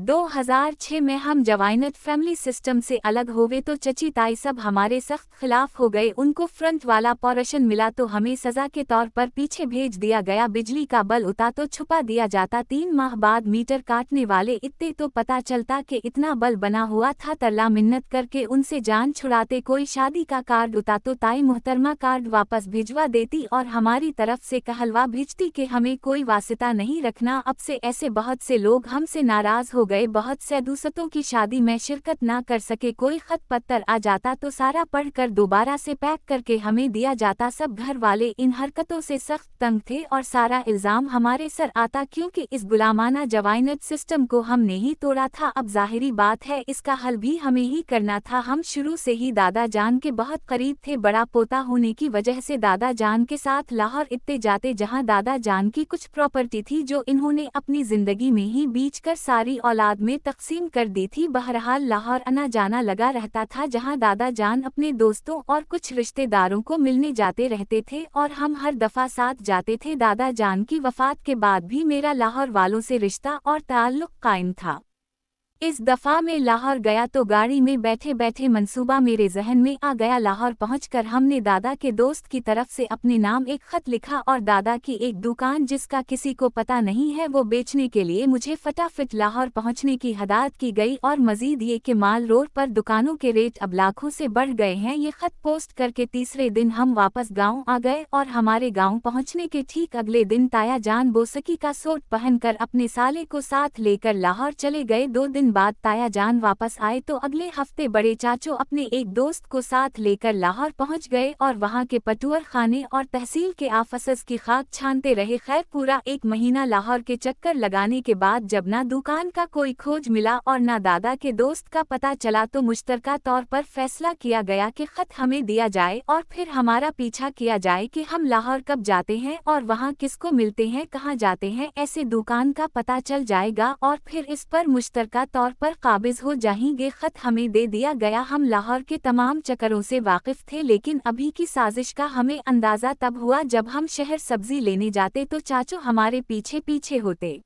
2006 में हम जवाइनट family system से अलग होवे तो चची ताई सब हमारे सख्त खिलाफ हो गए। उनको फ्रंट वाला पोर्शन मिला तो हमें सजा के तौर पर पीछे भेज दिया गया। बिजली का बल उता तो छुपा दिया जाता। 3 माह बाद मीटर काटने वाले इतने तो पता चलता कि इतना बल बना हुआ था। तरला मिन्नत करके उनसे जान छुड़ाते। कोई शादी का कार्ड उता तो ताई मुहतरमा कार्ड वापस भिजवा देती और हमारी तरफ से कहलवा भेजती कि हमें कोई वास्ता नहीं रखना। अब से ऐसे बहुत से लोग हमसे नाराज हो गए। बहुत से दोस्तों की शादी में शिरकत ना कर सके। कोई खत पत्तर आ जाता तो सारा पढ़कर दोबारा से पैक करके हमें दिया जाता। सब घर वाले इन हरकतों से सख्त तंग थे और सारा इल्जाम हमारे सर आता, क्योंकि इस गुलामाना जवाइनट सिस्टम को हमने ही तोड़ा था। अब जाहिरी बात है इसका हल भी हमें ही करना था। हम शुरू से ही दादा जान के बहुत करीब थे। बड़ा पोता होने की वजह से दादा जान के साथ लाहौर इतने जाते, जहां दादा जान की कुछ प्रॉपर्टी थी जो इन्होंने अपनी जिंदगी में ही बेचकर सारी औलाद में तकसीम कर दी थी। बहरहाल लाहौर आना जाना लगा रहता था, जहां दादा जान अपने दोस्तों और कुछ रिश्तेदारों को मिलने जाते रहते थे और हम हर दफा साथ जाते थे। दादा जान की वफात के बाद भी मेरा लाहौर वालों से रिश्ता और ताल्लुक कायम था। इस दफा मैं लाहौर गया तो गाड़ी में बैठे बैठे मंसूबा मेरे जहन में आ गया। लाहौर पहुंचकर हमने दादा के दोस्त की तरफ से अपने नाम एक खत लिखा और दादा की एक दुकान जिसका किसी को पता नहीं है वो बेचने के लिए मुझे फटाफट लाहौर पहुंचने की हदायत की गई। और मजीद ये कि माल रोड पर दुकानों के रेट अब लाखों से बढ़ गए हैं। ये खत पोस्ट करके तीसरे दिन हम वापस गाँव आ गए और हमारे गाँव पहुँचने के ठीक अगले दिन ताया जान बोसकी का सूट पहनकर अपने साले को साथ लेकर लाहौर चले गए। 2 दिन बाद ताया जान वापस आए तो अगले हफ्ते बड़े चाचू अपने एक दोस्त को साथ लेकर लाहौर पहुंच गए और वहां के पटुअर खाने और तहसील के आफिसर्स की खाक छानते रहे। खैर पूरा 1 महीना लाहौर के चक्कर लगाने के बाद जब ना दुकान का कोई खोज मिला और ना दादा के दोस्त का पता चला तो मुश्तरका तौर पर फैसला किया गया कि खत हमें दिया जाए और फिर हमारा पीछा किया जाए कि हम लाहौर कब जाते हैं और वहां किसको मिलते हैं, कहां जाते हैं। ऐसे दुकान का पता चल जाएगा और फिर इस पर मुश्तरका तौर पर काबिज हो जाएंगे। खत हमें दे दिया गया। हम लाहौर के तमाम चक्करों से वाकिफ थे, लेकिन अभी की साजिश का हमें अंदाजा तब हुआ जब हम शहर सब्जी लेने जाते तो चाचू हमारे पीछे पीछे होते।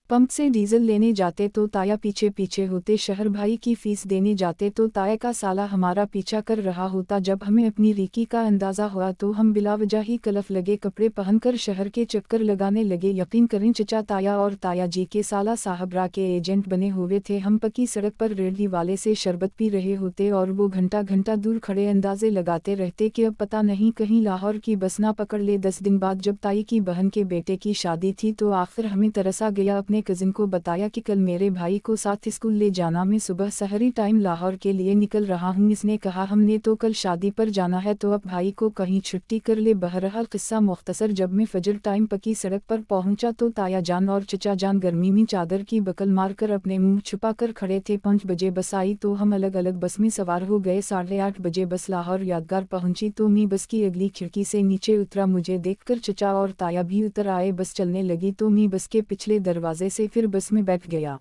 पंप से डीजल लेने जाते तो ताया पीछे पीछे होते। शहर भाई की फीस देने जाते तो ताया का साला हमारा पीछा कर रहा होता। जब हमें अपनी रीकी का अंदाज़ा हुआ तो हम बिलावजह ही कलफ लगे कपड़े पहनकर शहर के चक्कर लगाने लगे। यकीन करें चचा ताया और ताया जी के साला साहबरा के एजेंट बने हुए थे। हम पक्की सड़क पर रेहड़ी वाले से शरबत पी रहे होते और वो घंटा घंटा दूर खड़े अंदाजे लगाते रहते कि अब पता नहीं कहीं लाहौर की बस ना पकड़ ले। 10 दिन बाद जब ताई की बहन के बेटे की शादी थी तो आखिर हमें तरसा गया। अपने कजिन को बताया कि कल मेरे भाई को साथ स्कूल ले जाना, मैं सुबह सहरी टाइम लाहौर के लिए निकल रहा हूँ। इसने कहा हमने तो कल शादी पर जाना है तो अब भाई को कहीं छुट्टी कर ले। बहरहाल किस्सा मुख्तसर, जब मैं फजर टाइम पक्की सड़क पर पहुंचा तो ताया जान और चचा जान गर्मी में चादर की बकल मारकर अपने मुंह छुपा कर खड़े थे। 5 बजे बस आई तो हम अलग अलग बस में सवार हो गए। 8:30 बजे बस लाहौर यादगार पहुंची तो मैं बस की अगली खिड़की से नीचे उतरा। मुझे देखकर चचा और ताया भी उतर आए। बस चलने लगी तो मैं बस के पिछले दरवाजे से फिर बस में बैठ गया।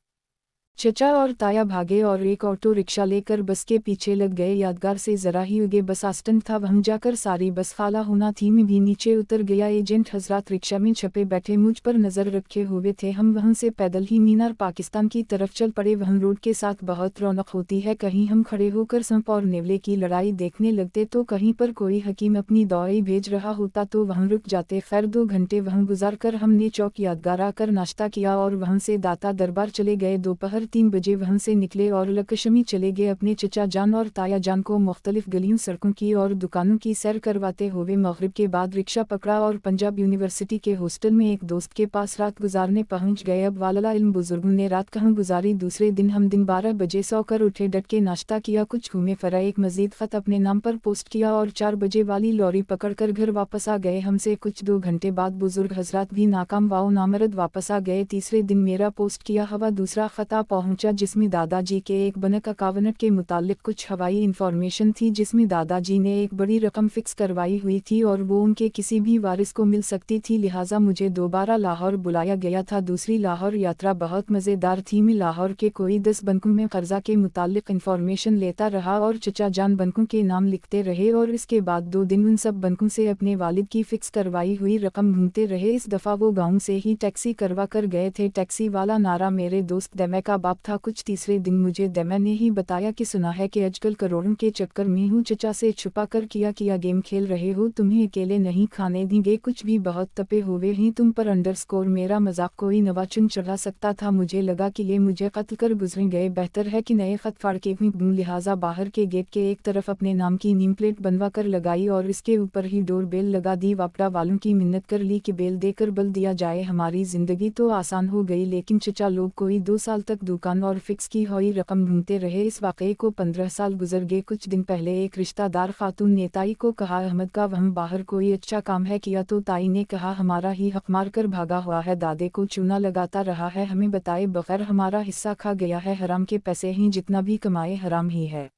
चचा और ताया भागे और एक ऑटो रिक्शा लेकर बस के पीछे लग गए। यादगार से जरा ही आगे बस स्टैंड था, वहां जाकर सारी बस खाला होना थी। मैं भी नीचे उतर गया। एजेंट हजरात रिक्शा में छपे बैठे मुझ पर नजर रखे हुए थे। हम वहां से पैदल ही मीनार पाकिस्तान की तरफ चल पड़े। वहां रोड के साथ बहुत रौनक होती है। कहीं हम खड़े होकर सांप और नेवले की लड़ाई देखने लगते तो कहीं पर कोई हकीम अपनी दवाई भेज रहा होता तो वहां रुक जाते। खैर 2 घंटे वहां गुजार कर हमने चौक यादगार आकर नाश्ता किया और वहां से दाता दरबार चले गए। दोपहर 3 बजे वहां से निकले और लकशमी चले गए। अपने चचा जान और ताया जान को मुख्तलिफ गलियों, सड़कों की और दुकानों की सैर करवाते हुए मगरिब के बाद रिक्शा पकड़ा और पंजाब यूनिवर्सिटी के हॉस्टल में एक दोस्त के पास रात गुजारने पहुंच गए। अब वाला इल्म बुजुर्गों ने रात कहाँ गुजारी। दूसरे दिन हम दिन 12 बजे सोकर उठे, डट के नाश्ता किया, कुछ घूमे फिरा, एक मजीद खत अपने नाम पर पोस्ट किया और 4 बजे वाली लॉरी पकड़कर घर वापस आ गए। हमसे कुछ 2 घंटे बाद बुजुर्ग हजरात भी नाकाम वाओ नामरद वापस आ गए। तीसरे दिन मेरा पोस्ट किया हवा दूसरा खता पहुंचा जिसमें दादाजी के एक बनक अकावनट के मुतालिक कुछ हवाई इंफॉर्मेशन थी, जिसमें दादाजी ने एक बड़ी रकम फिक्स करवाई हुई थी और वो उनके किसी भी वारिस को मिल सकती थी। लिहाजा मुझे दोबारा लाहौर बुलाया गया था। दूसरी लाहौर यात्रा बहुत मज़ेदार थी। मैं लाहौर के कोई 10 बनकों में कर्जा के मुतालिक इंफॉर्मेशन लेता रहा और चचा जान बनकों के नाम लिखते रहे और इसके बाद 2 दिन उन सब बनकों से अपने वालिद की फिक्स करवाई हुई रकम ढूंढते रहे। इस दफ़ा वो गाँव से ही टैक्सी करवा कर गए थे। टैक्सी वाला नारा मेरे दोस्त दमे का बाप था कुछ तीसरे दिन मुझे दैमा ने ही बताया कि सुना है कि आजकल करोड़ों के चक्कर में हूँ चचा से छुपा कर किया गेम खेल रहे हो तुम्हें अकेले नहीं खाने देंगे कुछ भी बहुत तपे हुए ही तुम पर अंडरस्कोर मेरा मजाक कोई नवाचुन चढ़ा सकता था मुझे लगा कि ये मुझे कत्ल कर गुजर गए बेहतर है कि नए खत फाड़ के हुई दूं लिहाजा बाहर के गेट के एक तरफ अपने नाम की नेम प्लेट बनवा कर लगाई और इसके ऊपर ही डोर बेल लगा दी वापड़ा वालों की मिन्नत कर ली कि बेल देकर बल दिया जाए हमारी जिंदगी तो आसान हो गई लेकिन चचा लोग कोई 2 साल तक दुकान और फिक्स की हुई रकम ढूंढते रहे इस वाकये को 15 साल गुजर गए कुछ दिन पहले एक रिश्तेदार खातून ने ताई को कहा अहमद का वहाँ बाहर कोई अच्छा काम है किया तो ताई ने कहा हमारा ही हक मार कर भागा हुआ है दादे को चूना लगाता रहा है हमें बताए बगैर हमारा हिस्सा खा गया है हराम के पैसे ही जितना भी कमाए हराम ही है।